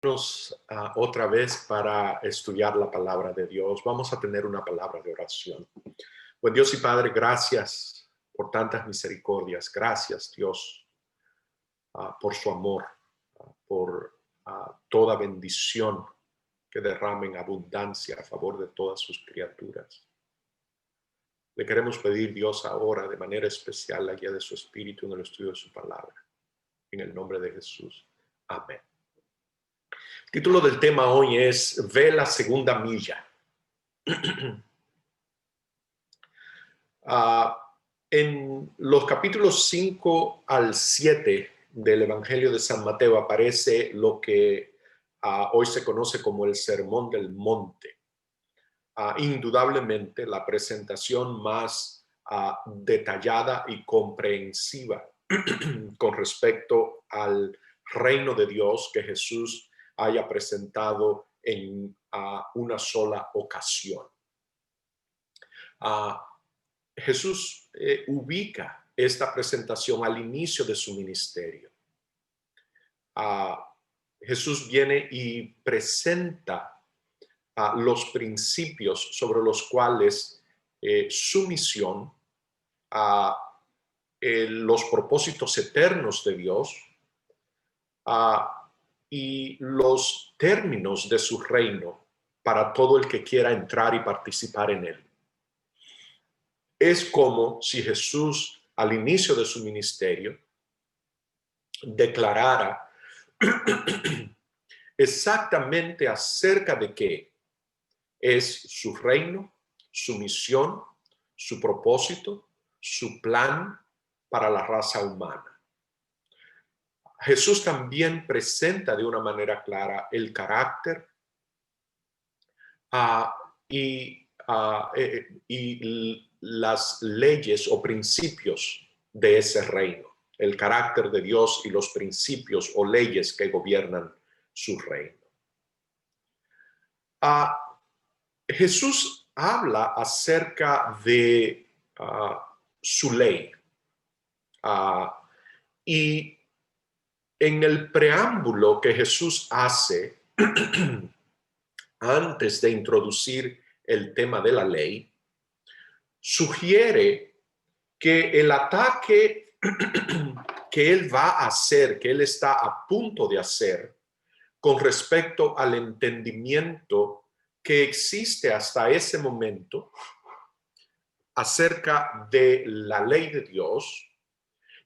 Otra vez para estudiar la palabra de Dios. Vamos a tener una palabra de oración. Buen Dios y Padre, gracias por tantas misericordias. Gracias, Dios, por su amor, por toda bendición que derrama en abundancia a favor de todas sus criaturas. Le queremos pedir, Dios, ahora de manera especial la guía de su Espíritu en el estudio de su palabra. En el nombre de Jesús. Amén. El título del tema hoy es Ve la segunda milla. En los capítulos 5 al 7 del Evangelio de San Mateo aparece lo que hoy se conoce como el Sermón del Monte. Indudablemente la presentación más detallada y comprensiva con respecto al reino de Dios que Jesús haya presentado en una sola ocasión. Jesús ubica esta presentación al inicio de su ministerio. Jesús viene y presenta los principios sobre los cuales su misión, los propósitos eternos de Dios y los términos de su reino para todo el que quiera entrar y participar en él. Es como si Jesús al inicio de su ministerio declarara exactamente acerca de qué es su reino, su misión, su propósito, su plan para la raza humana. Jesús también presenta de una manera clara el carácter y las leyes o principios de ese reino, el carácter de Dios y los principios o leyes que gobiernan su reino. Jesús habla acerca de su ley y en el preámbulo que Jesús hace antes de introducir el tema de la ley, sugiere que el ataque que él va a hacer, que él está a punto de hacer con respecto al entendimiento que existe hasta ese momento acerca de la ley de Dios,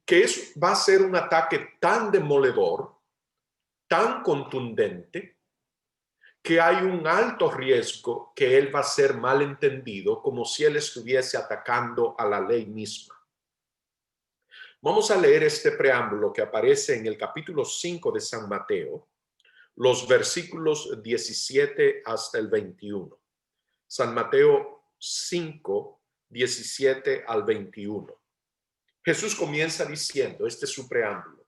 que va a ser un ataque tan demoledor, tan contundente, que hay un alto riesgo que él va a ser mal entendido, como si él estuviese atacando a la ley misma. Vamos a leer este preámbulo que aparece en el capítulo 5 de San Mateo, los versículos 17 hasta el 21. San Mateo 5, 17 al 21. Jesús comienza diciendo, este es su preámbulo: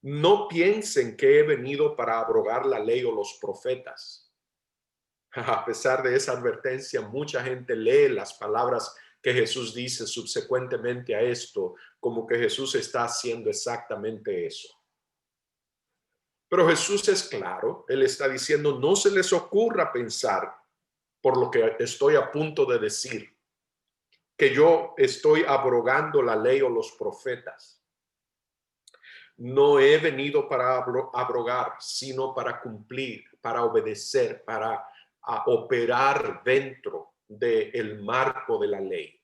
no piensen que he venido para abrogar la ley o los profetas. A pesar de esa advertencia, mucha gente lee las palabras que Jesús dice subsecuentemente a esto como que Jesús está haciendo exactamente eso. Pero Jesús es claro, él está diciendo, no se les ocurra pensar, por lo que estoy a punto de decir, que yo estoy abrogando la ley o los profetas. No he venido para abrogar, sino para cumplir, para obedecer, para operar dentro del marco de la ley.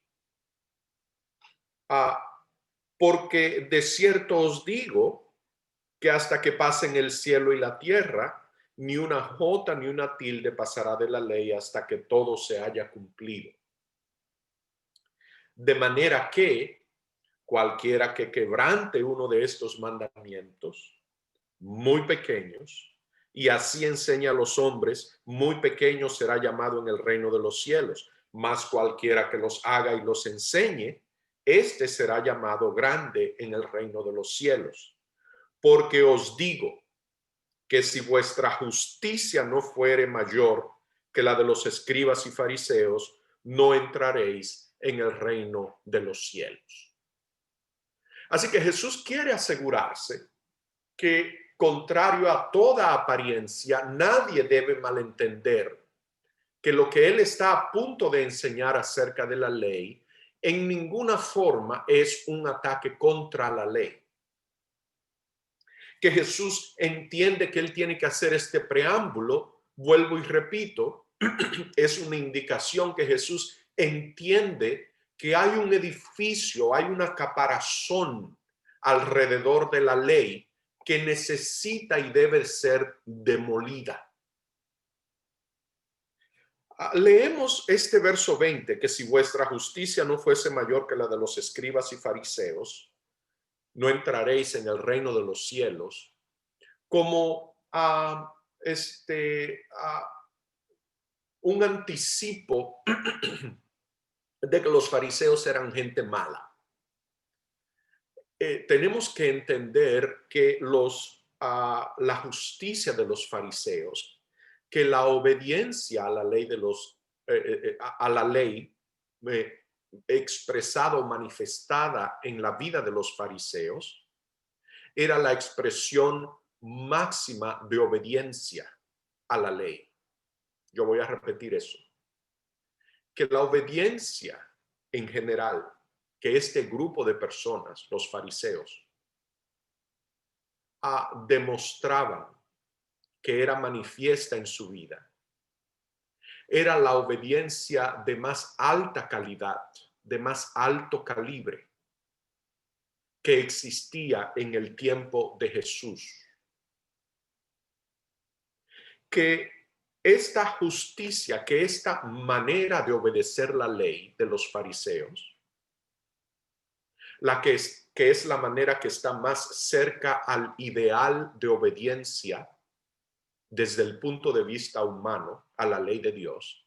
Porque de cierto os digo que hasta que pasen el cielo y la tierra, ni una jota ni una tilde pasará de la ley hasta que todo se haya cumplido. De manera que cualquiera que quebrante uno de estos mandamientos, muy pequeños, y así enseña a los hombres, muy pequeño será llamado en el reino de los cielos, mas cualquiera que los haga y los enseñe, este será llamado grande en el reino de los cielos. Porque os digo que si vuestra justicia no fuere mayor que la de los escribas y fariseos, no entraréis en el reino de los cielos. Así que Jesús quiere asegurarse que contrario a toda apariencia, nadie debe malentender que lo que él está a punto de enseñar acerca de la ley en ninguna forma es un ataque contra la ley. Que Jesús entiende que él tiene que hacer este preámbulo, vuelvo y repito, es una indicación que Jesús entiende que hay un edificio, hay una caparazón alrededor de la ley que necesita y debe ser demolida. Leemos este verso 20, que si vuestra justicia no fuese mayor que la de los escribas y fariseos, no entraréis en el reino de los cielos, como un anticipo de que los fariseos eran gente mala. Tenemos que entender que la justicia de los fariseos, que la obediencia a la ley a la ley expresada o manifestada en la vida de los fariseos, era la expresión máxima de obediencia a la ley. Yo voy a repetir eso. Que la obediencia en general, que este grupo de personas, los fariseos, demostraban que era manifiesta en su vida, era la obediencia de más alta calidad, de más alto calibre, que existía en el tiempo de Jesús. Que esta justicia, que esta manera de obedecer la ley de los fariseos, que es la manera que está más cerca al ideal de obediencia desde el punto de vista humano a la ley de Dios,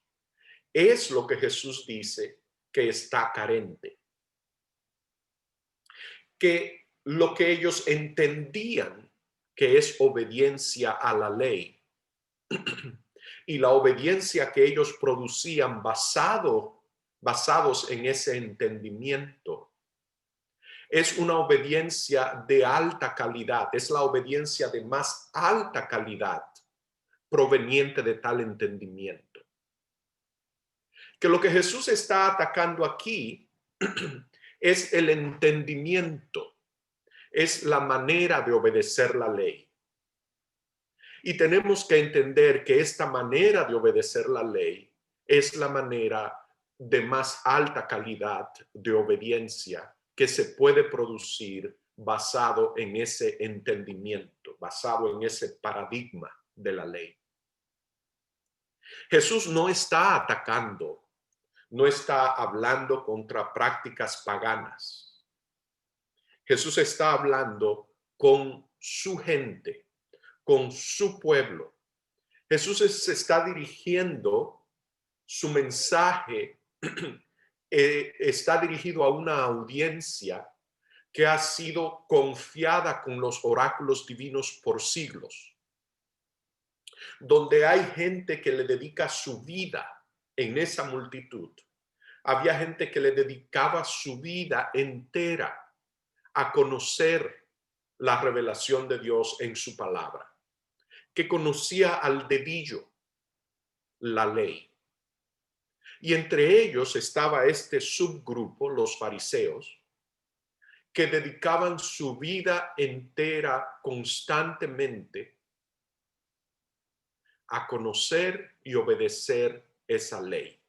es lo que Jesús dice que está carente. Que lo que ellos entendían que es obediencia a la ley y la obediencia que ellos producían basados en ese entendimiento, es una obediencia de alta calidad, es la obediencia de más alta calidad proveniente de tal entendimiento. Que lo que Jesús está atacando aquí es el entendimiento, es la manera de obedecer la ley. Y tenemos que entender que esta manera de obedecer la ley es la manera de más alta calidad de obediencia que se puede producir basado en ese entendimiento, basado en ese paradigma de la ley. Jesús no está atacando, no está hablando contra prácticas paganas. Jesús está hablando con su gente, con su pueblo. Jesús se está dirigiendo, su mensaje está dirigido a una audiencia que ha sido confiada con los oráculos divinos por siglos, donde hay gente que le dedica su vida en esa multitud. Había gente que le dedicaba su vida entera a conocer la revelación de Dios en su palabra, que conocía al dedillo la ley. Y entre ellos estaba este subgrupo, los fariseos, que dedicaban su vida entera constantemente a conocer y obedecer esa ley.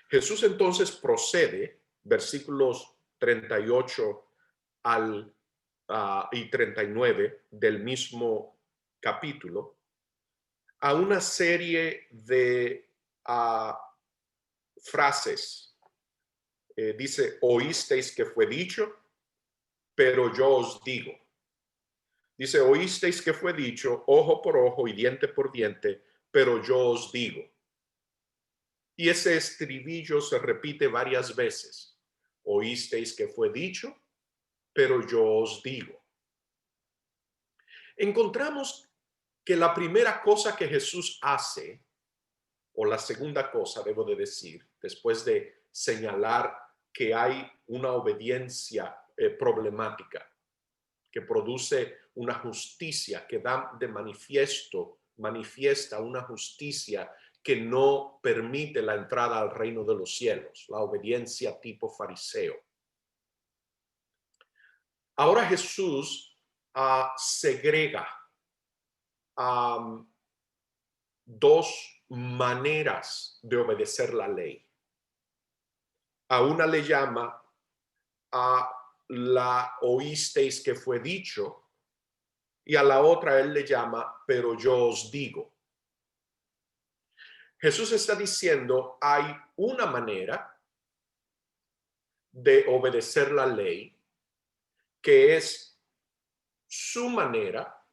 Jesús entonces procede, versículos 38 y 39 del mismo capítulo, a una serie de frases. Dice, oísteis que fue dicho, pero yo os digo. Dice, oísteis que fue dicho, ojo por ojo y diente por diente, pero yo os digo. Y ese estribillo se repite varias veces. Oísteis que fue dicho, pero yo os digo. Encontramos que la primera cosa que Jesús hace, o la segunda cosa, debo de decir, después de señalar que hay una obediencia problemática, que produce una justicia, que da de manifiesta una justicia que no permite la entrada al reino de los cielos, la obediencia tipo fariseo. Ahora Jesús segrega dos maneras de obedecer la ley. A una le llama la oísteis que fue dicho, y a la otra él le llama pero yo os digo. Jesús está diciendo, hay una manera de obedecer la ley que es su manera,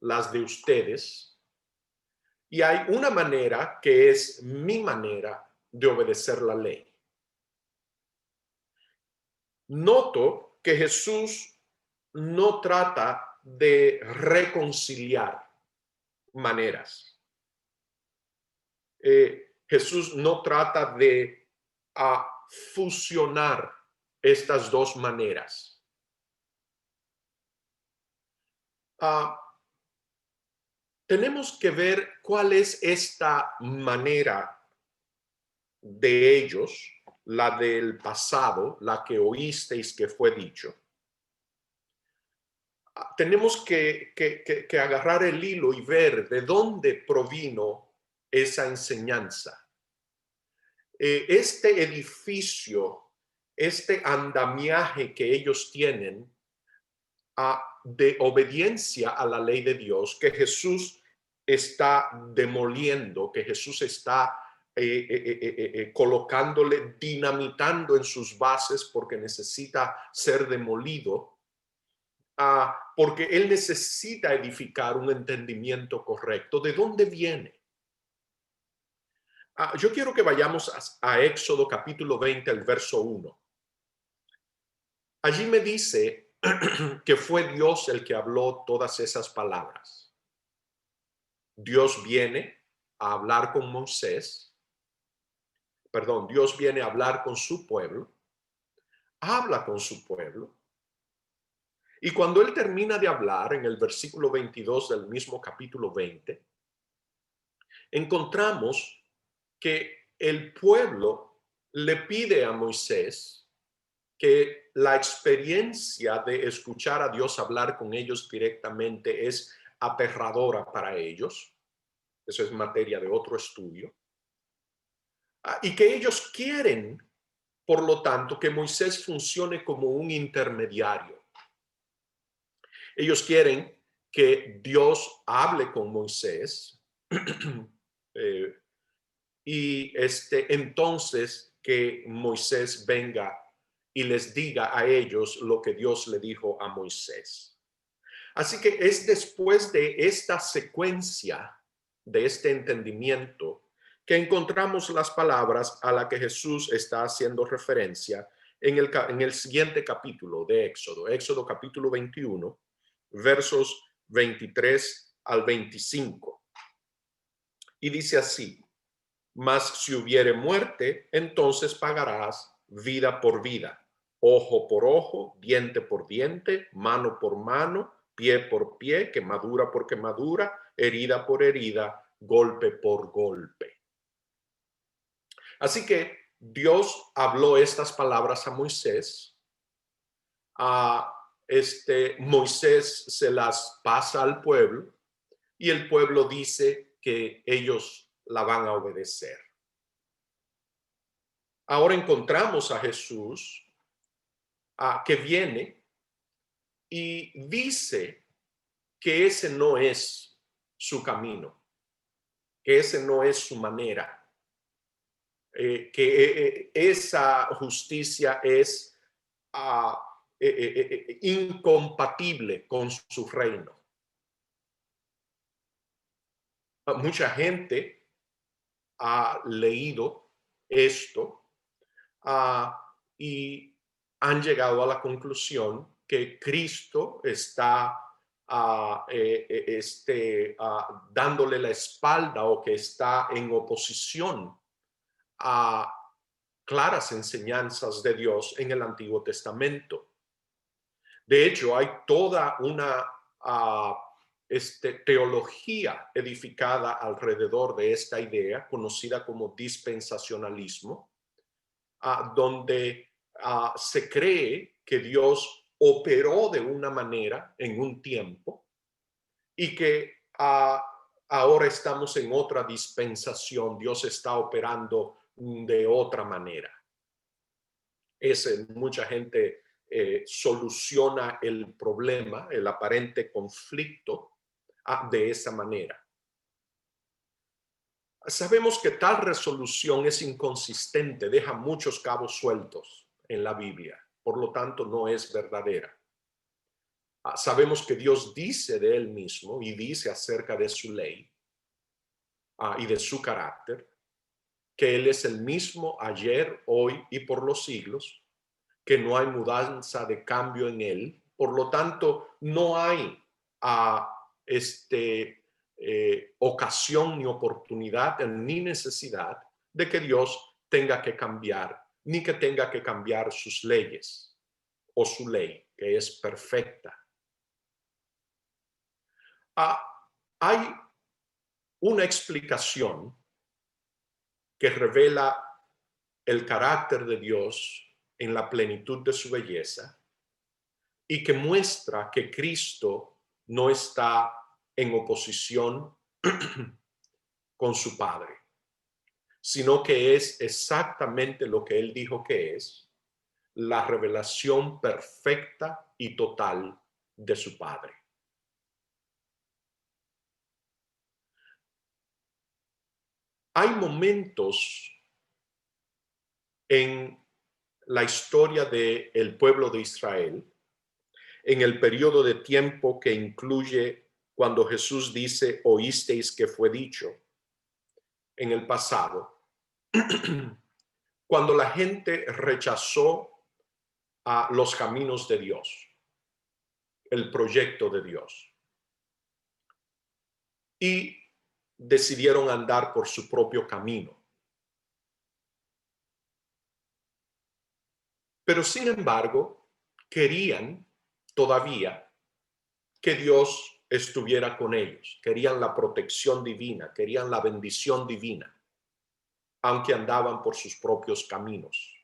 las de ustedes, y hay una manera que es mi manera de obedecer la ley. Noto que Jesús no trata de reconciliar maneras. Jesús no trata de fusionar estas dos maneras. Tenemos que ver cuál es esta manera de ellos, la del pasado, la que oísteis que fue dicho. Tenemos que agarrar el hilo y ver de dónde provino esa enseñanza. Este edificio, este andamiaje que ellos tienen de obediencia a la ley de Dios, que Jesús está demoliendo, que Jesús está colocándole, dinamitando en sus bases porque necesita ser demolido, porque él necesita edificar un entendimiento correcto. ¿De dónde viene? Yo quiero que vayamos a Éxodo capítulo 20, el verso 1. Allí me dice que fue Dios el que habló todas esas palabras. Dios viene a hablar con Moisés, Dios viene a hablar con su pueblo, habla con su pueblo, y cuando él termina de hablar en el versículo 22 del mismo capítulo 20, encontramos que el pueblo le pide a Moisés que la experiencia de escuchar a Dios hablar con ellos directamente es aterradora para ellos. Eso es materia de otro estudio. Y que ellos quieren, por lo tanto, que Moisés funcione como un intermediario. Ellos quieren que Dios hable con Moisés y entonces que Moisés venga y les diga a ellos lo que Dios le dijo a Moisés. Así que es después de esta secuencia, de este entendimiento, que encontramos las palabras a las que Jesús está haciendo referencia en el siguiente capítulo de Éxodo, Éxodo capítulo 21, versos 23 al 25. Y dice así: mas si hubiere muerte, entonces pagarás vida por vida, ojo por ojo, diente por diente, mano por mano, pie por pie, quemadura por quemadura, herida por herida, golpe por golpe. Así que Dios habló estas palabras a Moisés. Moisés se las pasa al pueblo y el pueblo dice que ellos la van a obedecer. Ahora encontramos a Jesús que viene y dice que ese no es su camino, que ese no es su manera, que esa justicia es incompatible con su reino. Mucha gente ha leído esto y han llegado a la conclusión que Cristo está dándole la espalda o que está en oposición a claras enseñanzas de Dios en el Antiguo Testamento. De hecho, hay toda una teología edificada alrededor de esta idea, conocida como dispensacionalismo, donde se cree que Dios operó de una manera en un tiempo y que ahora estamos en otra dispensación. Dios está operando de otra manera. Mucha gente soluciona el problema, el aparente conflicto, de esa manera. Sabemos que tal resolución es inconsistente, deja muchos cabos sueltos en la Biblia, por lo tanto no es verdadera. Sabemos que Dios dice de él mismo y dice acerca de su ley y de su carácter, que él es el mismo ayer, hoy y por los siglos, que no hay mudanza de cambio en él. Por lo tanto, no hay ocasión ni oportunidad ni necesidad de que Dios tenga que cambiar, ni que tenga que cambiar sus leyes o su ley, que es perfecta. Hay una explicación que revela el carácter de Dios en la plenitud de su belleza y que muestra que Cristo no está en oposición con su Padre, sino que es exactamente lo que él dijo que es, la revelación perfecta y total de su Padre. Hay momentos en la historia del pueblo de Israel, en el periodo de tiempo que incluye cuando Jesús dice, oísteis que fue dicho, en el pasado, cuando la gente rechazó a los caminos de Dios, el proyecto de Dios, y decidieron andar por su propio camino. Pero sin embargo, querían todavía que Dios estuviera con ellos, querían la protección divina, querían la bendición divina, aunque andaban por sus propios caminos.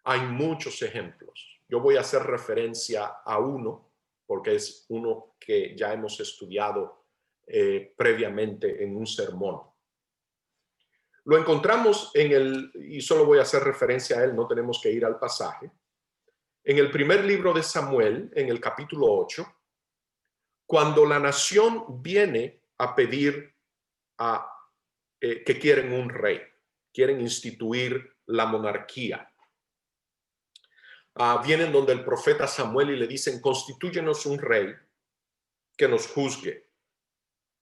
Hay muchos ejemplos. Yo voy a hacer referencia a uno, porque es uno que ya hemos estudiado previamente en un sermón. Lo encontramos y solo voy a hacer referencia a él, no tenemos que ir al pasaje. En el primer libro de Samuel, en el capítulo 8, cuando la nación viene a pedir que quieren un rey, quieren instituir la monarquía. Vienen donde el profeta Samuel y le dicen, constitúyenos un rey que nos juzgue,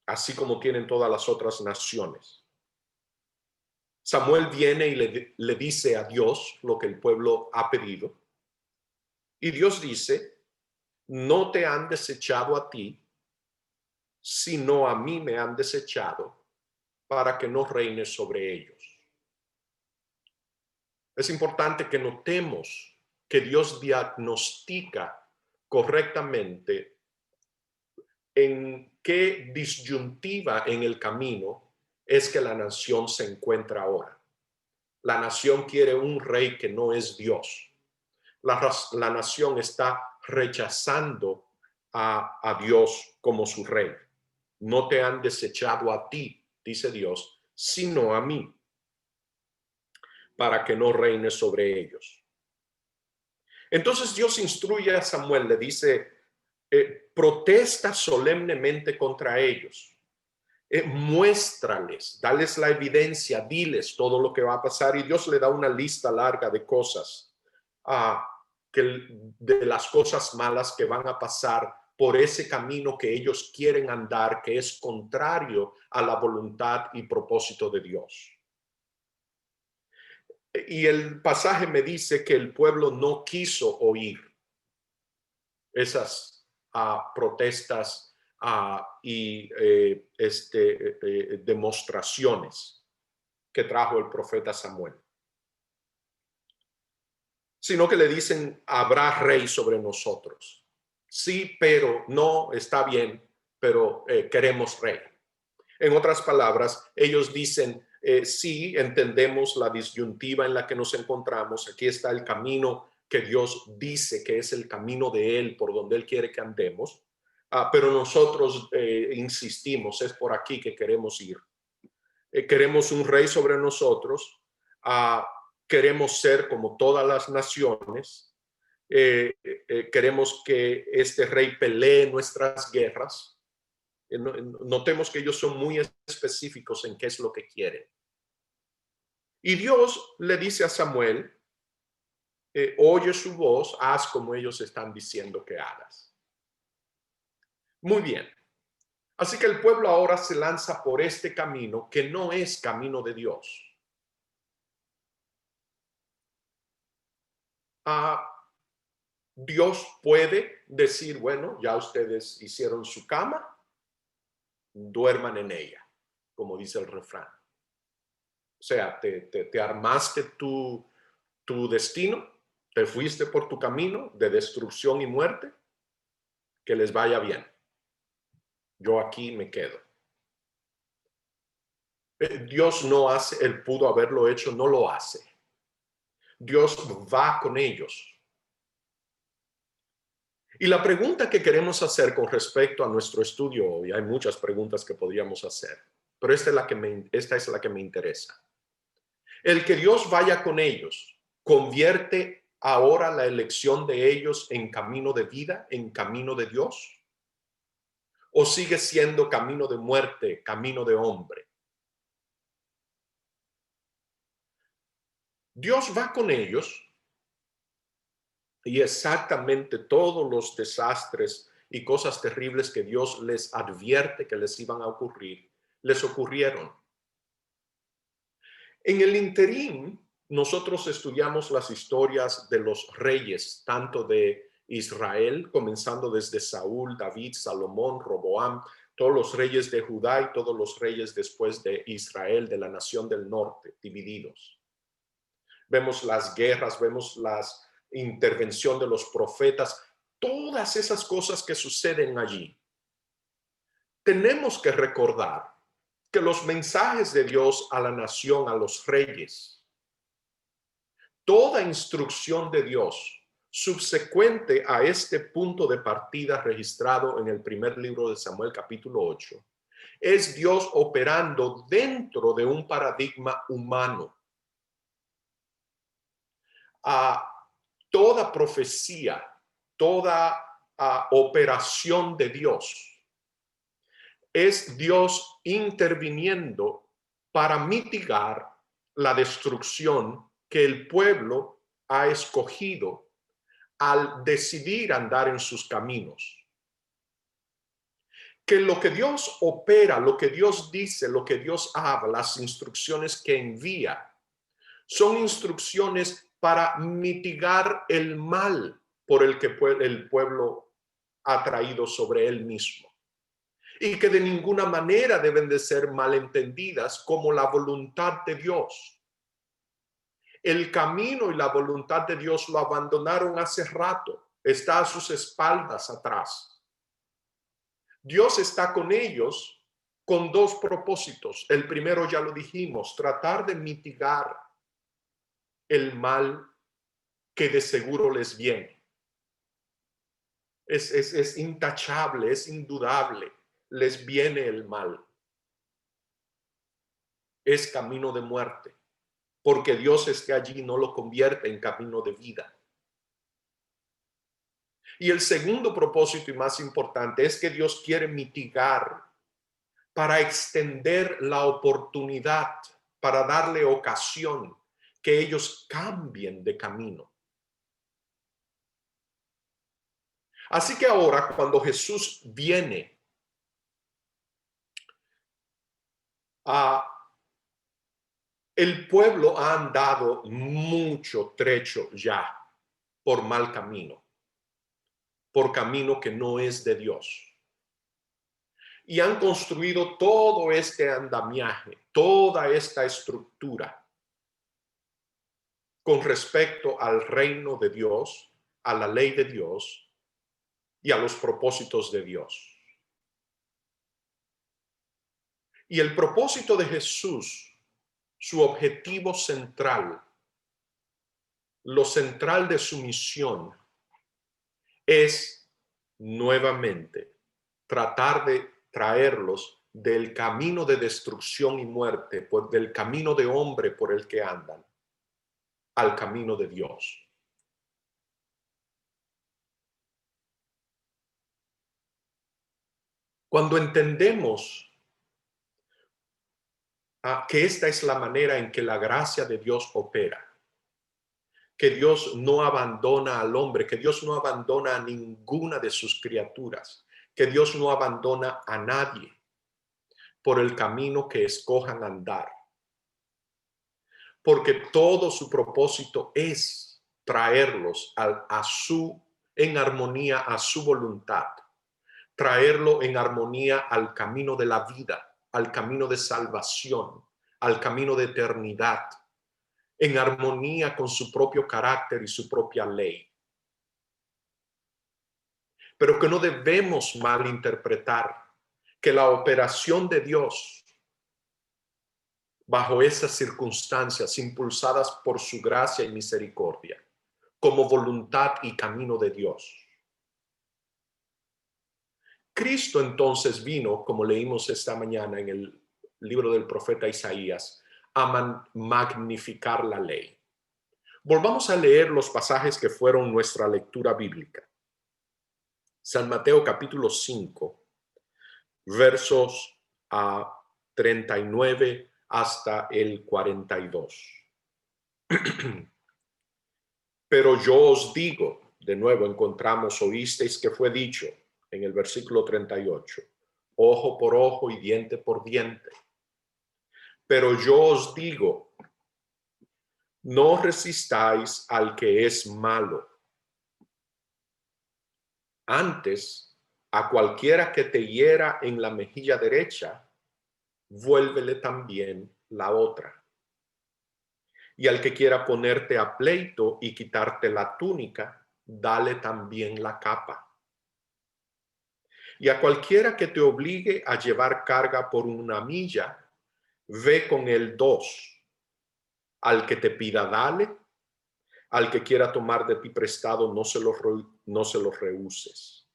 así como tienen todas las otras naciones. Samuel viene y le dice a Dios lo que el pueblo ha pedido. Y Dios dice, no te han desechado a ti, sino a mí me han desechado para que no reines sobre ellos. Es importante que notemos que Dios diagnostica correctamente en qué disyuntiva en el camino es que la nación se encuentra ahora. La nación quiere un rey que no es Dios. La nación está rechazando a Dios como su rey. No te han desechado a ti, dice Dios, sino a mí, para que no reines sobre ellos. Entonces Dios instruye a Samuel, le dice, protesta solemnemente contra ellos. Muéstrales, dales la evidencia, diles todo lo que va a pasar. Y Dios le da una lista larga de cosas, de las cosas malas que van a pasar por ese camino que ellos quieren andar, que es contrario a la voluntad y propósito de Dios. Y el pasaje me dice que el pueblo no quiso oír esas protestas y demostraciones que trajo el profeta Samuel. sino que le dicen, habrá rey sobre nosotros. Sí, pero no, está bien, pero queremos rey. En otras palabras, ellos dicen, sí, entendemos la disyuntiva en la que nos encontramos. Aquí está el camino que Dios dice que es el camino de Él, por donde Él quiere que andemos. Pero nosotros insistimos, es por aquí que queremos ir. Queremos un rey sobre nosotros. Queremos ser como todas las naciones. Queremos que este rey pelee nuestras guerras. Notemos que ellos son muy específicos en qué es lo que quieren. Y Dios le dice a Samuel, oye su voz, haz como ellos están diciendo que hagas. Muy bien. Así que el pueblo ahora se lanza por este camino que no es camino de Dios. Dios puede decir, bueno, ya ustedes hicieron su cama, duerman en ella, como dice el refrán. O sea, te armaste tu destino, te fuiste por tu camino de destrucción y muerte, que les vaya bien. Yo aquí me quedo. Dios no hace, Él pudo haberlo hecho, no lo hace. Dios va con ellos. Y la pregunta que queremos hacer con respecto a nuestro estudio hoy, hay muchas preguntas que podríamos hacer, pero esta es la que me interesa. El que Dios vaya con ellos, ¿convierte ahora la elección de ellos en camino de vida, en camino de Dios? ¿O sigue siendo camino de muerte, camino de hombre? Dios va con ellos y exactamente todos los desastres y cosas terribles que Dios les advierte que les iban a ocurrir, les ocurrieron. En el interín, nosotros estudiamos las historias de los reyes, tanto de Israel, comenzando desde Saúl, David, Salomón, Roboam, todos los reyes de Judá y todos los reyes después de Israel, de la nación del norte, divididos. Vemos las guerras, vemos la intervención de los profetas, todas esas cosas que suceden allí. Tenemos que recordar que los mensajes de Dios a la nación, a los reyes, toda instrucción de Dios subsecuente a este punto de partida registrado en el primer libro de Samuel, capítulo 8, es Dios operando dentro de un paradigma humano. Toda profecía, toda operación de Dios es Dios interviniendo para mitigar la destrucción que el pueblo ha escogido al decidir andar en sus caminos. Que lo que Dios opera, lo que Dios dice, lo que Dios habla, las instrucciones que envía, son instrucciones para mitigar el mal por el que el pueblo ha traído sobre él mismo. Y que de ninguna manera deben de ser malentendidas como la voluntad de Dios. El camino y la voluntad de Dios lo abandonaron hace rato, está a sus espaldas atrás. Dios está con ellos con dos propósitos. El primero ya lo dijimos, tratar de mitigar el mal que de seguro les viene. Es intachable, es indudable, les viene el mal. Es camino de muerte, porque Dios esté allí no lo convierte en camino de vida. Y el segundo propósito y más importante es que Dios quiere mitigar para extender la oportunidad, para darle ocasión que ellos cambien de camino. Así que ahora cuando Jesús viene el pueblo ha andado mucho trecho ya por mal camino, por camino que no es de Dios. Y han construido todo este andamiaje, toda esta estructura. con respecto al reino de Dios, a la ley de Dios y a los propósitos de Dios. Y el propósito de Jesús, su objetivo central, lo central de su misión, es nuevamente tratar de traerlos del camino de destrucción y muerte, del camino de hombre por el que andan, al camino de Dios. Cuando entendemos que esta es la manera en que la gracia de Dios opera, que Dios no abandona al hombre, que Dios no abandona a ninguna de sus criaturas, que Dios no abandona a nadie por el camino que escojan andar, porque todo su propósito es traerlos en armonía a su voluntad, traerlo en armonía al camino de la vida, al camino de salvación, al camino de eternidad, en armonía con su propio carácter y su propia ley. Pero que no debemos malinterpretar que la operación de Dios bajo esas circunstancias impulsadas por su gracia y misericordia, como voluntad y camino de Dios. Cristo entonces vino, como leímos esta mañana en el libro del profeta Isaías, a magnificar la ley. Volvamos a leer los pasajes que fueron nuestra lectura bíblica. San Mateo capítulo 5, versos 39 hasta el 42. Pero yo os digo, de nuevo encontramos, oísteis que fue dicho en el versículo 38, ojo por ojo y diente por diente. Pero yo os digo, no resistáis al que es malo. Antes, a cualquiera que te hiera en la mejilla derecha, vuélvele también la otra. Y al que quiera ponerte a pleito y quitarte la túnica, dale también la capa. Y a cualquiera que te obligue a llevar carga por una milla, ve con él 2. Al que te pida, dale. Al que quiera tomar de ti prestado, no se lo rehuses.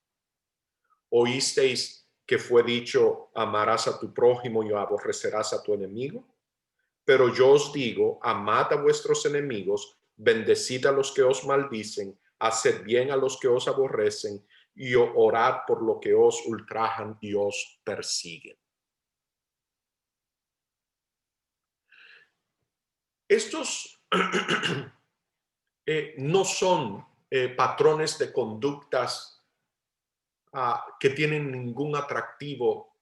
¿Oísteis que fue dicho, amarás a tu prójimo y aborrecerás a tu enemigo? Pero yo os digo, amad a vuestros enemigos, bendecid a los que os maldicen, haced bien a los que os aborrecen y orad por lo que os ultrajan y os persiguen. Estos no son patrones de conductas que tienen ningún atractivo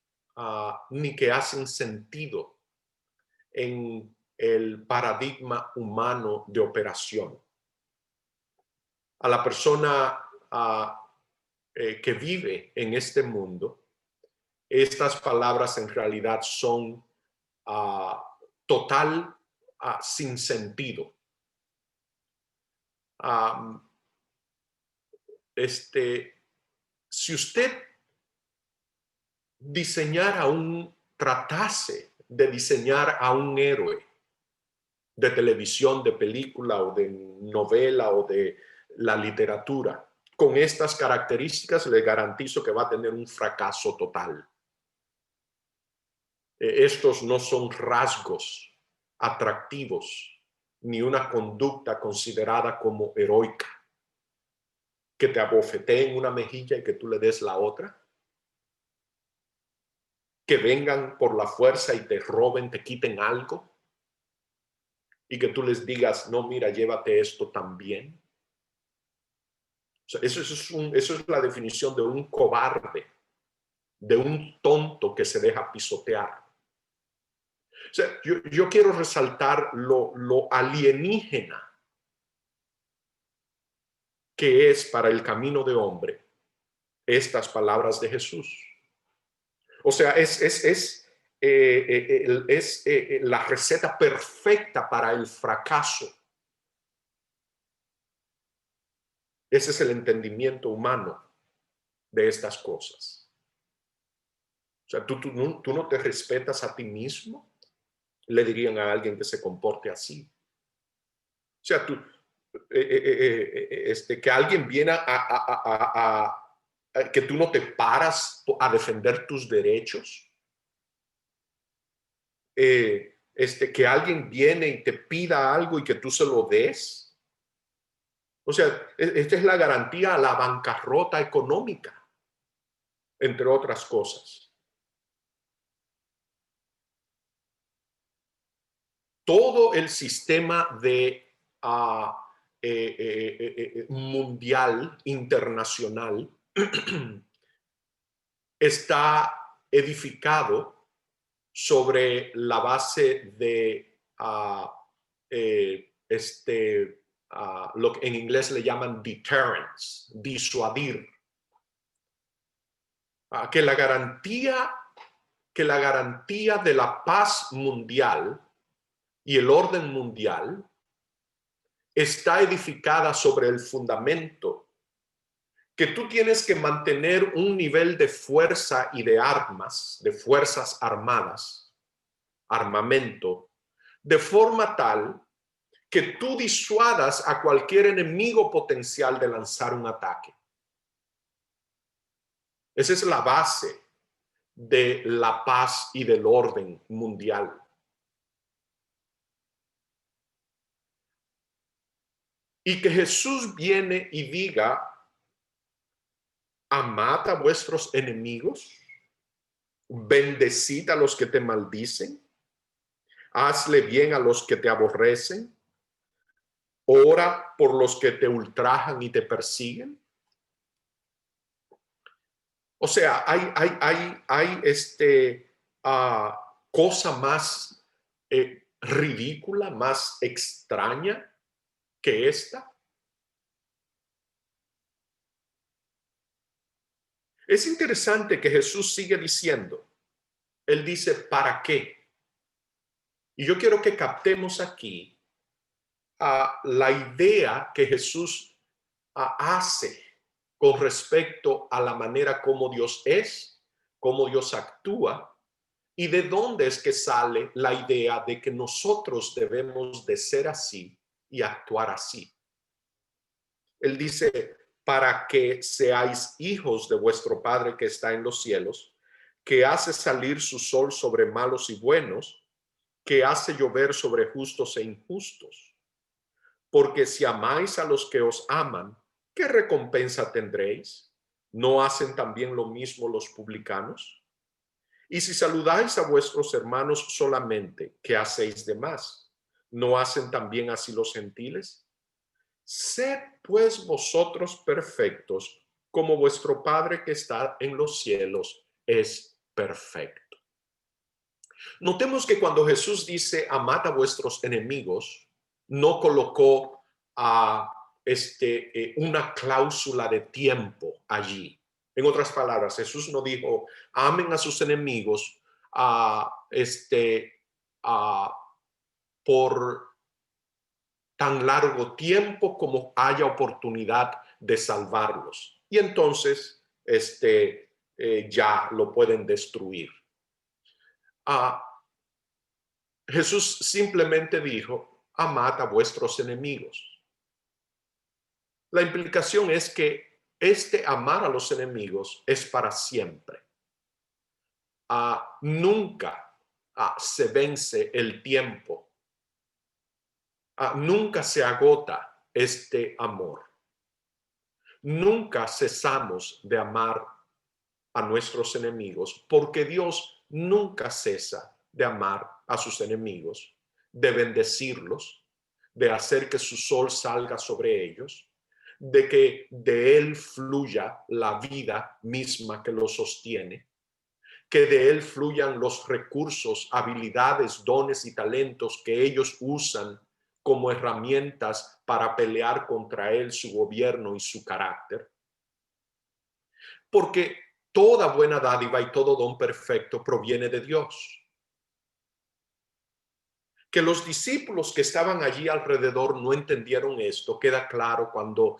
ni que hacen sentido en el paradigma humano de operación. A la persona que vive en este mundo, estas palabras en realidad son total sin sentido. Si usted tratase de diseñar a un héroe de televisión, de película o de novela o de la literatura, con estas características, le garantizo que va a tener un fracaso total. Estos no son rasgos atractivos ni una conducta considerada como heroica. Que te abofeteen una mejilla y que tú le des la otra. Que vengan por la fuerza y te roben, te quiten algo. Y que tú les digas, no, mira, llévate esto también. O sea, eso es la definición de un cobarde, de un tonto que se deja pisotear. O sea, yo quiero resaltar lo alienígena que es para el camino de hombre estas palabras de Jesús. O sea, es la receta perfecta para el fracaso Ese es el entendimiento humano de estas cosas. O sea, tú no te respetas a ti mismo, le dirían a alguien que se comporte así. O sea, que alguien viene que tú no te paras a defender tus derechos. Que alguien viene y te pida algo y que tú se lo des. O sea, esta es la garantía a la bancarrota económica, entre otras cosas. Todo el sistema de mundial, internacional, está edificado sobre la base de lo que en inglés le llaman deterrence, disuadir. Que la garantía de la paz mundial y el orden mundial está edificada sobre el fundamento que tú tienes que mantener un nivel de fuerza y de armas, de fuerzas armadas, armamento, de forma tal que tú disuadas a cualquier enemigo potencial de lanzar un ataque. Esa es la base de la paz y del orden mundial. Y que Jesús viene y diga: amad a vuestros enemigos, bendecid a los que te maldicen, hazle bien a los que te aborrecen, ora por los que te ultrajan y te persiguen. O sea, hay cosa más ridícula, más extraña que esta. Es interesante que Jesús sigue diciendo, él dice, ¿para qué? Y yo quiero que captemos aquí la idea que Jesús hace con respecto a la manera como Dios es, cómo Dios actúa y de dónde es que sale la idea de que nosotros debemos de ser así y actuar así. Él dice, para que seáis hijos de vuestro Padre que está en los cielos, que hace salir su sol sobre malos y buenos, que hace llover sobre justos e injustos. Porque si amáis a los que os aman, ¿qué recompensa tendréis? ¿No hacen también lo mismo los publicanos? Y si saludáis a vuestros hermanos solamente, ¿qué hacéis de más? ¿No hacen también así los gentiles? Sed pues vosotros perfectos, como vuestro Padre que está en los cielos es perfecto. Notemos que cuando Jesús dice amad a vuestros enemigos, no colocó una cláusula de tiempo allí. En otras palabras, Jesús no dijo amen a sus enemigos por tan largo tiempo como haya oportunidad de salvarlos. Y entonces ya lo pueden destruir. Jesús simplemente dijo, amad a vuestros enemigos. La implicación es que amar a los enemigos es para siempre. Nunca se vence el tiempo. Nunca se agota este amor. Nunca cesamos de amar a nuestros enemigos porque Dios nunca cesa de amar a sus enemigos, de bendecirlos, de hacer que su sol salga sobre ellos, de que de él fluya la vida misma que los sostiene, que de él fluyan los recursos, habilidades, dones y talentos que ellos usan como herramientas para pelear contra él, su gobierno y su carácter. Porque toda buena dádiva y todo don perfecto proviene de Dios. Que los discípulos que estaban allí alrededor no entendieron esto queda claro cuando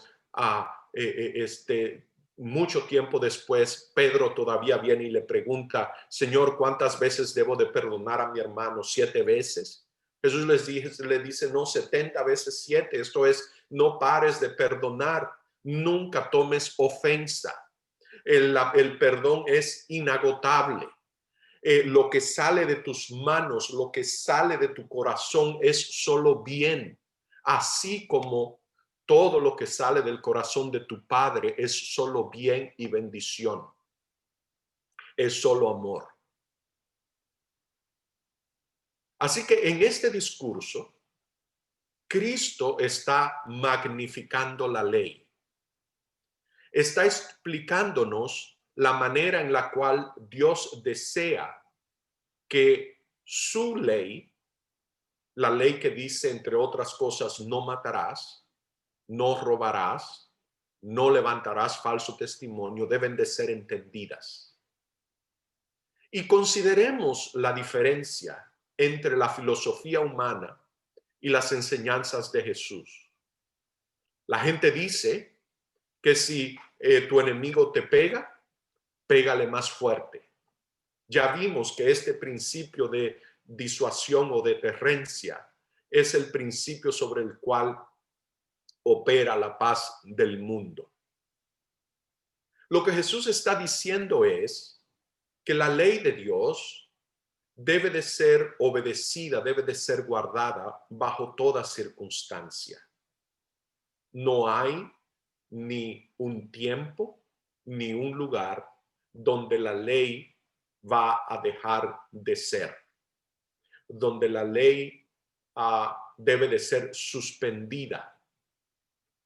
mucho tiempo después, Pedro todavía viene y le pregunta, Señor, ¿cuántas veces debo de perdonar a mi hermano? ¿7 veces? Jesús le dice, no, 70 veces 7. Esto es, no pares de perdonar, nunca tomes ofensa. El perdón es inagotable. Lo que sale de tus manos, lo que sale de tu corazón es solo bien, así como todo lo que sale del corazón de tu Padre es solo bien y bendición, es solo amor. Así que en este discurso, Cristo está magnificando la ley, está explicándonos la manera en la cual Dios desea que su ley, la ley que dice, entre otras cosas, no matarás, no robarás, no levantarás falso testimonio, deben de ser entendidas. Y consideremos la diferencia entre la filosofía humana y las enseñanzas de Jesús. La gente dice que si tu enemigo te pega, pégale más fuerte. Ya vimos que este principio de disuasión o deterrencia es el principio sobre el cual opera la paz del mundo. Lo que Jesús está diciendo es que la ley de Dios debe de ser obedecida, debe de ser guardada bajo toda circunstancia. No hay ni un tiempo ni un lugar donde la ley va a dejar de ser, donde la ley debe de ser suspendida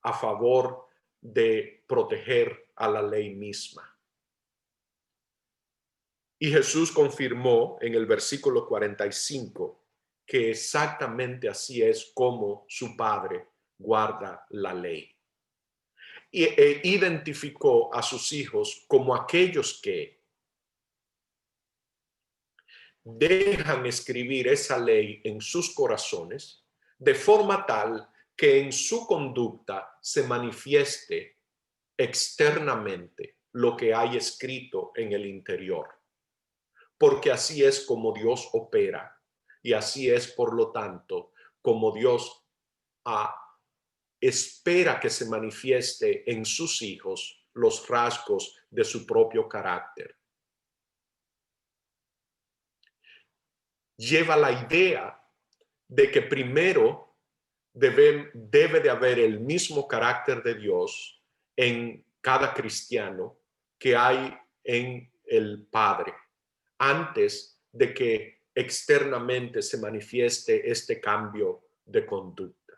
a favor de proteger a la ley misma. Y Jesús confirmó en el versículo 45 que exactamente así es como su Padre guarda la ley. E identificó a sus hijos como aquellos que dejan escribir esa ley en sus corazones de forma tal que en su conducta se manifieste externamente lo que hay escrito en el interior. Porque así es como Dios opera y así es, por lo tanto, como Dios espera que se manifieste en sus hijos los rasgos de su propio carácter. Lleva la idea de que primero debe de haber el mismo carácter de Dios en cada cristiano que hay en el Padre, antes de que externamente se manifieste este cambio de conducta.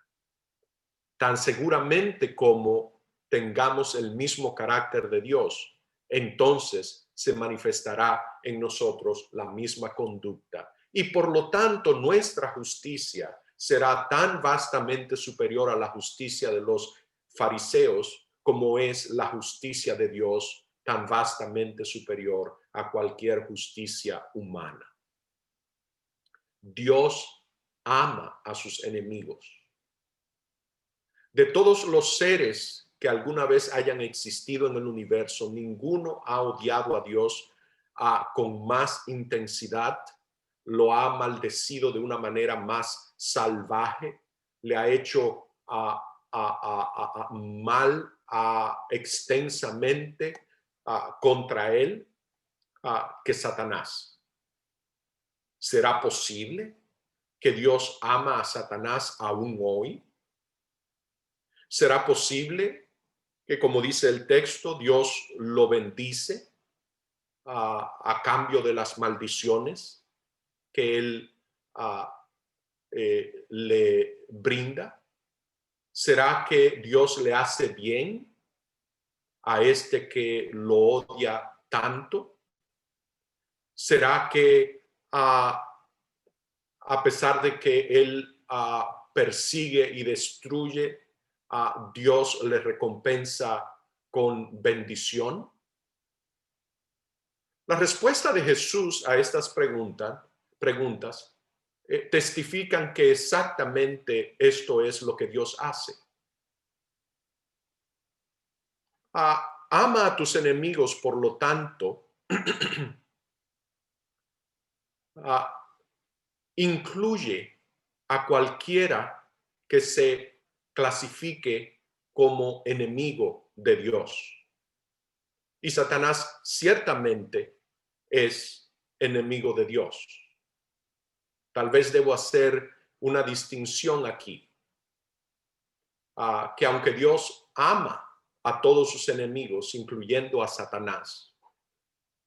Tan seguramente como tengamos el mismo carácter de Dios, entonces se manifestará en nosotros la misma conducta. Y por lo tanto, nuestra justicia será tan vastamente superior a la justicia de los fariseos como es la justicia de Dios tan vastamente superior a cualquier justicia humana. Dios ama a sus enemigos. De todos los seres que alguna vez hayan existido en el universo, ninguno ha odiado a Dios con más intensidad, lo ha maldecido de una manera más salvaje, le ha hecho mal extensamente contra él que Satanás. ¿Será posible que Dios ama a Satanás aún hoy? ¿Será posible que, como dice el texto, Dios lo bendice a cambio de las maldiciones que él le brinda? ¿Será que Dios le hace bien a este que lo odia tanto? ¿Será que a pesar de que él persigue y destruye, Dios le recompensa con bendición? La respuesta de Jesús a estas preguntas testifican que exactamente esto es lo que Dios hace. Ama a tus enemigos, por lo tanto, incluye a cualquiera que se clasifique como enemigo de Dios. Y Satanás ciertamente es enemigo de Dios. Tal vez debo hacer una distinción aquí, que aunque Dios ama a todos sus enemigos, incluyendo a Satanás,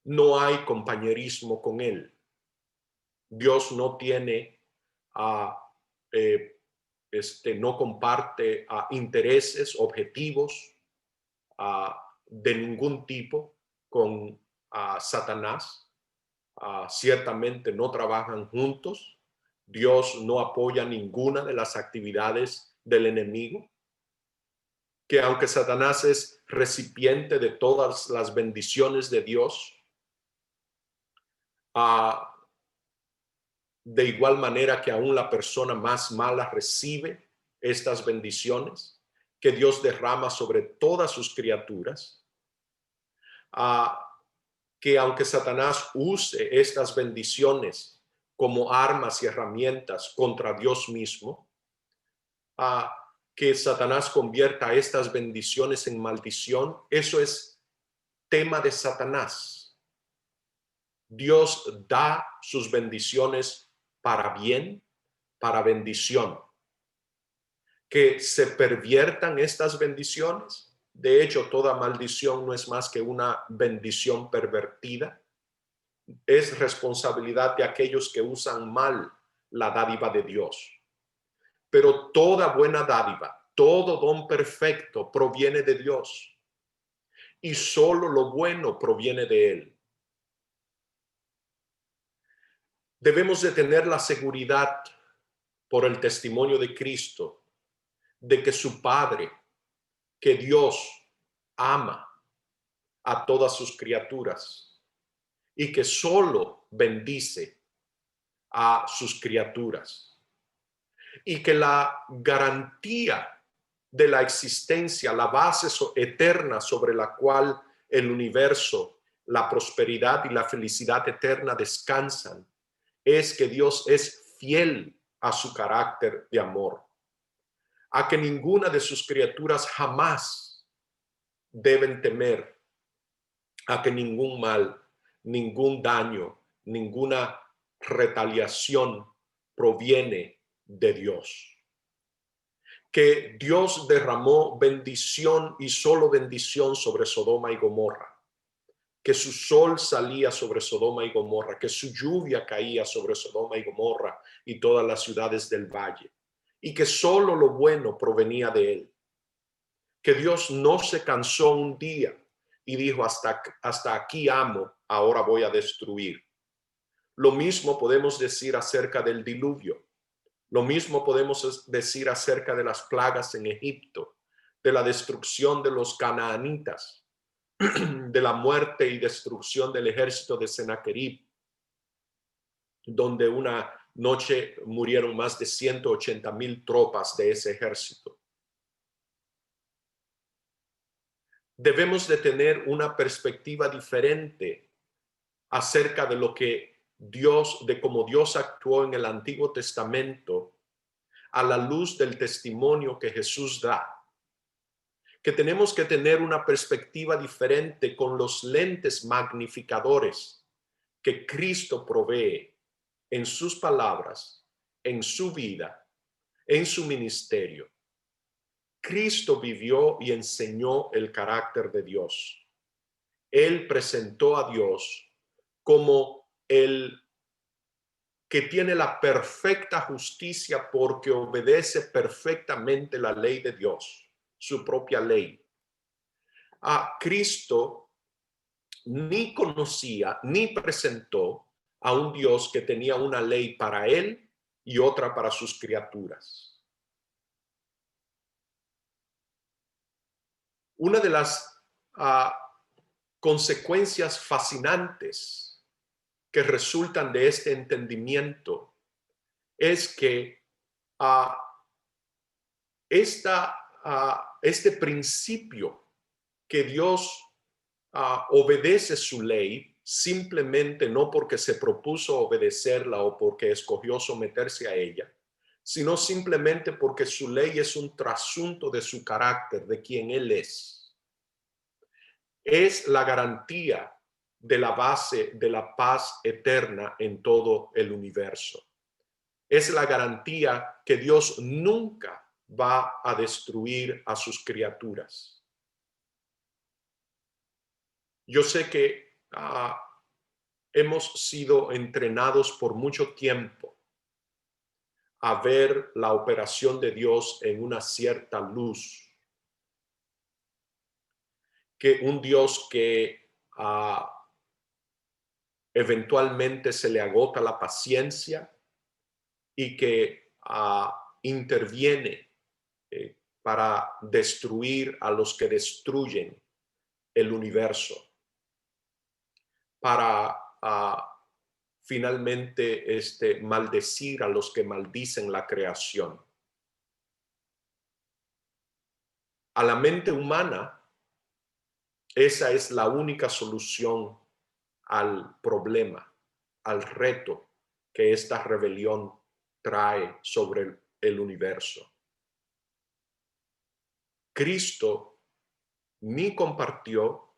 no hay compañerismo con él. Dios no tiene, no comparte intereses, objetivos de ningún tipo con Satanás. Ciertamente no trabajan juntos. Dios no apoya ninguna de las actividades del enemigo. Que aunque Satanás es recipiente de todas las bendiciones de Dios, de igual manera que aún la persona más mala recibe estas bendiciones que Dios derrama sobre todas sus criaturas, que aunque Satanás use estas bendiciones como armas y herramientas contra Dios mismo, que Satanás convierta estas bendiciones en maldición, eso es tema de Satanás. Dios da sus bendiciones para bien, para bendición. Que se perviertan estas bendiciones. De hecho, toda maldición no es más que una bendición pervertida. Es responsabilidad de aquellos que usan mal la dádiva de Dios. Pero toda buena dádiva, todo don perfecto proviene de Dios. Y solo lo bueno proviene de Él. Debemos de tener la seguridad por el testimonio de Cristo de que su Padre, que Dios ama a todas sus criaturas y que solo bendice a sus criaturas, y que la garantía de la existencia, la base eterna sobre la cual el universo, la prosperidad y la felicidad eterna descansan, es que Dios es fiel a su carácter de amor, a que ninguna de sus criaturas jamás deben temer, a que ningún mal, ningún daño, ninguna retaliación proviene de Dios. Que Dios derramó bendición y solo bendición sobre Sodoma y Gomorra, que su sol salía sobre Sodoma y Gomorra, que su lluvia caía sobre Sodoma y Gomorra y todas las ciudades del valle, y que solo lo bueno provenía de él. Que Dios no se cansó un día y dijo, hasta aquí amo, ahora voy a destruir. Lo mismo podemos decir acerca del diluvio. Lo mismo podemos decir acerca de las plagas en Egipto, de la destrucción de los canaanitas, de la muerte y destrucción del ejército de Sennacherib, donde una noche murieron más de 180,000 tropas de ese ejército. Debemos de tener una perspectiva diferente acerca de lo que Dios, de cómo Dios actuó en el Antiguo Testamento a la luz del testimonio que Jesús da. Que tenemos que tener una perspectiva diferente con los lentes magnificadores que Cristo provee en sus palabras, en su vida, en su ministerio. Cristo vivió y enseñó el carácter de Dios. Él presentó a Dios como el que tiene la perfecta justicia porque obedece perfectamente la ley de Dios, su propia ley. A Cristo ni conocía ni presentó a un Dios que tenía una ley para él y otra para sus criaturas. Una de las consecuencias fascinantes que resultan de este entendimiento es que este principio que Dios obedece su ley simplemente no porque se propuso obedecerla o porque escogió someterse a ella, sino simplemente porque su ley es un trasunto de su carácter, de quien Él es. Es la garantía de la base de la paz eterna en todo el universo. Es la garantía que Dios nunca va a destruir a sus criaturas. Yo sé que hemos sido entrenados por mucho tiempo a ver la operación de Dios en una cierta luz, que un Dios que eventualmente se le agota la paciencia y que interviene para destruir a los que destruyen el universo, para finalmente maldecir a los que maldicen la creación. A la mente humana, esa es la única solución al problema, al reto que esta rebelión trae sobre el universo. Cristo ni compartió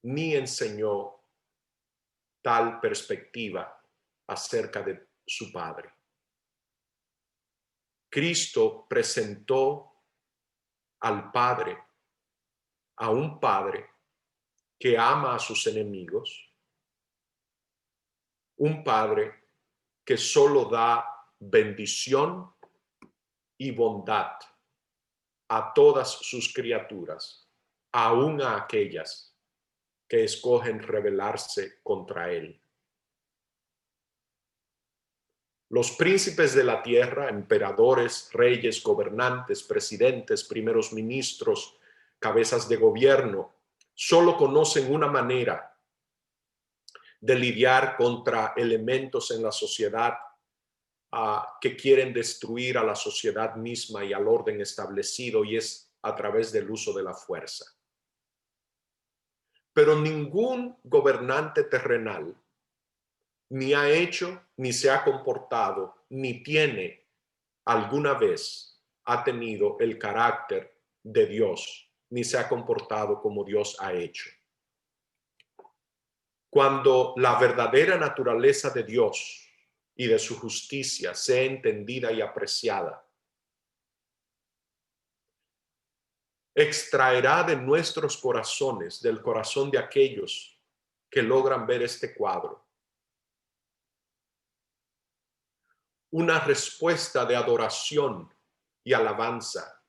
ni enseñó tal perspectiva acerca de su Padre. Cristo presentó al Padre, a un Padre que ama a sus enemigos, un Padre que solo da bendición y bondad a todas sus criaturas, aun a aquellas que escogen rebelarse contra Él. Los príncipes de la tierra, emperadores, reyes, gobernantes, presidentes, primeros ministros, cabezas de gobierno, solo conocen una manera de lidiar contra elementos en la sociedad que quieren destruir a la sociedad misma y al orden establecido, y es a través del uso de la fuerza. Pero ningún gobernante terrenal ni ha hecho, ni se ha comportado, ni tiene alguna vez ha tenido el carácter de Dios, ni se ha comportado como Dios ha hecho. Cuando la verdadera naturaleza de Dios y de su justicia sea entendida y apreciada, extraerá de nuestros corazones, del corazón de aquellos que logran ver este cuadro, una respuesta de adoración y alabanza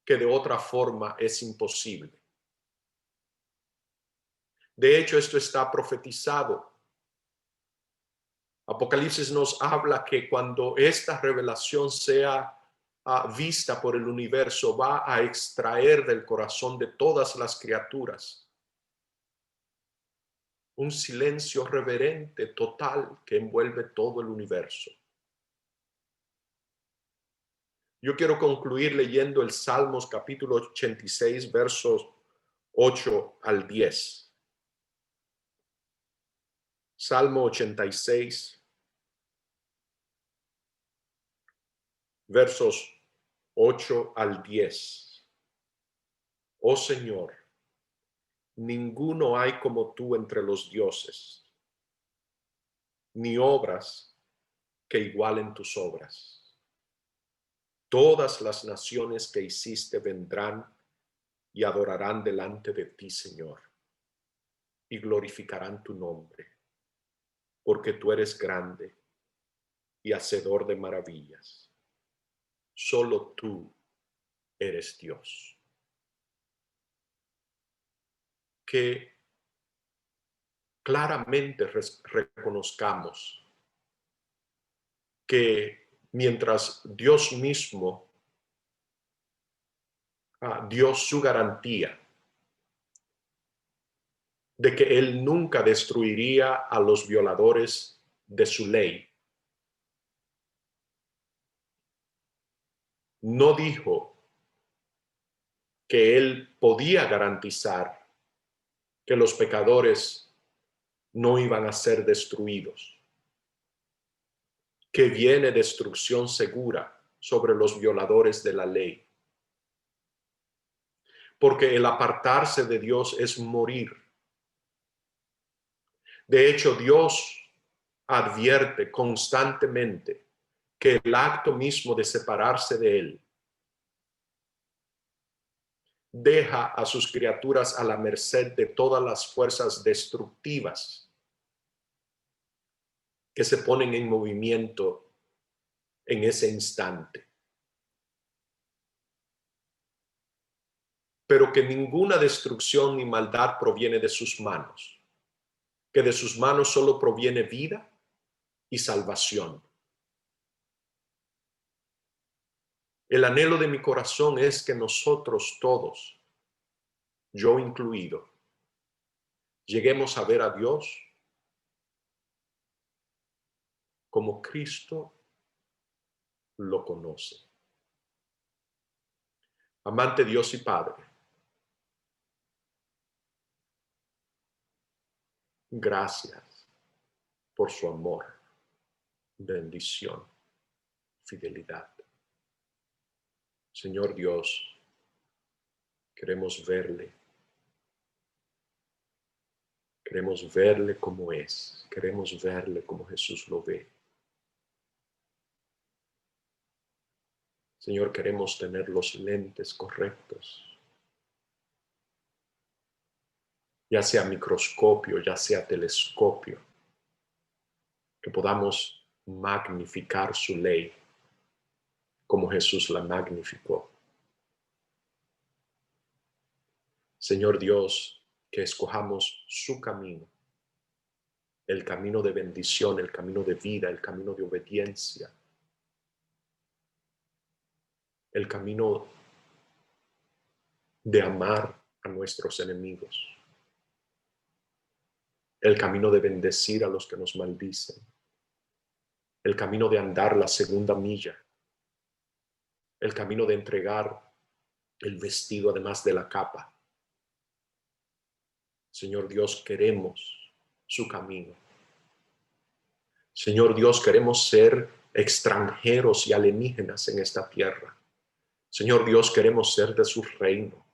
que de otra forma es imposible. De hecho, esto está profetizado. Apocalipsis nos habla que cuando esta revelación sea vista por el universo, va a extraer del corazón de todas las criaturas un silencio reverente total que envuelve todo el universo. Yo quiero concluir leyendo el Salmos capítulo 86, versos 8 al 10. Salmo 86, versos 8 al 10. Oh Señor, ninguno hay como tú entre los dioses, ni obras que igualen tus obras. Todas las naciones que hiciste vendrán y adorarán delante de ti, Señor, y glorificarán tu nombre, porque tú eres grande y hacedor de maravillas. Solo tú eres Dios. Que claramente reconozcamos que mientras Dios mismo dio su garantía de que Él nunca destruiría a los violadores de su ley, no dijo que Él podía garantizar que los pecadores no iban a ser destruidos, que viene destrucción segura sobre los violadores de la ley. Porque el apartarse de Dios es morir. De hecho, Dios advierte constantemente que el acto mismo de separarse de Él deja a sus criaturas a la merced de todas las fuerzas destructivas que se ponen en movimiento en ese instante. Pero que ninguna destrucción ni maldad proviene de sus manos, que de sus manos solo proviene vida y salvación. El anhelo de mi corazón es que nosotros todos, yo incluido, lleguemos a ver a Dios como Cristo lo conoce. Amante Dios y Padre, gracias por su amor, bendición, fidelidad. Señor Dios, queremos verle como es, queremos verle como Jesús lo ve. Señor, queremos tener los lentes correctos, ya sea microscopio, ya sea telescopio, que podamos magnificar su ley como Jesús la magnificó. Señor Dios, que escojamos su camino, el camino de bendición, el camino de vida, el camino de obediencia, el camino de amar a nuestros enemigos, el camino de bendecir a los que nos maldicen, el camino de andar la segunda milla, el camino de entregar el vestido además de la capa. Señor Dios, queremos su camino. Señor Dios, queremos ser extranjeros y alienígenas en esta tierra. Señor Dios, queremos ser de su reino.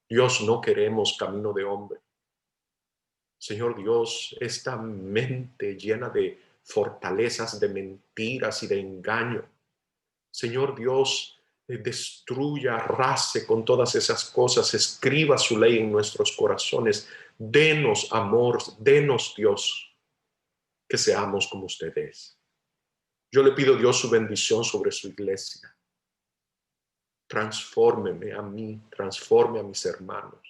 Dios, no queremos camino de hombre. Señor Dios, esta mente llena de fortalezas, de mentiras y de engaño, Señor Dios, destruya, arrase con todas esas cosas, escriba su ley en nuestros corazones, denos amor, denos Dios, que seamos como usted es. Yo le pido Dios su bendición sobre su iglesia. Transfórmeme a mí, transforme a mis hermanos.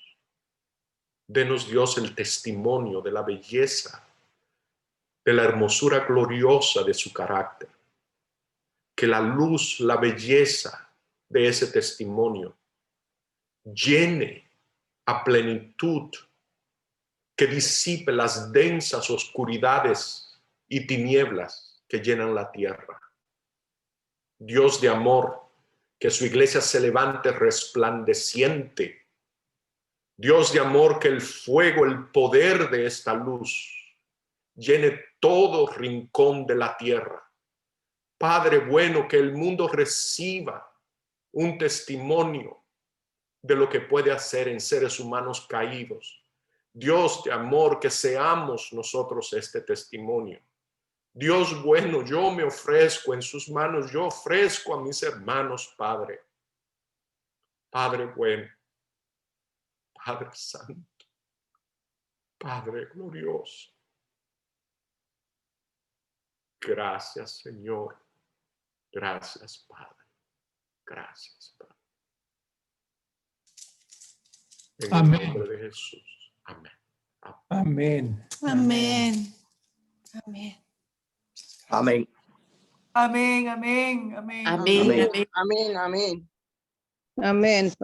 Denos Dios el testimonio de la belleza, de la hermosura gloriosa de su carácter. Que la luz, la belleza de ese testimonio llene a plenitud, que disipe las densas oscuridades y tinieblas que llenan la tierra. Dios de amor, que su iglesia se levante resplandeciente. Dios de amor, que el fuego, el poder de esta luz llene todo rincón de la tierra. Padre bueno, que el mundo reciba un testimonio de lo que puede hacer en seres humanos caídos. Dios de amor, que seamos nosotros este testimonio. Dios bueno, yo me ofrezco en sus manos, yo ofrezco a mis hermanos, Padre. Padre bueno, Padre santo, Padre glorioso. Gracias, Señor. Gracias, Padre. Gracias, Padre. En el nombre de Jesús. Amén. Amén. Amén. Amén. Amén. Amén, amén, amén. Amén. Amén. Amén. Amén. Amén.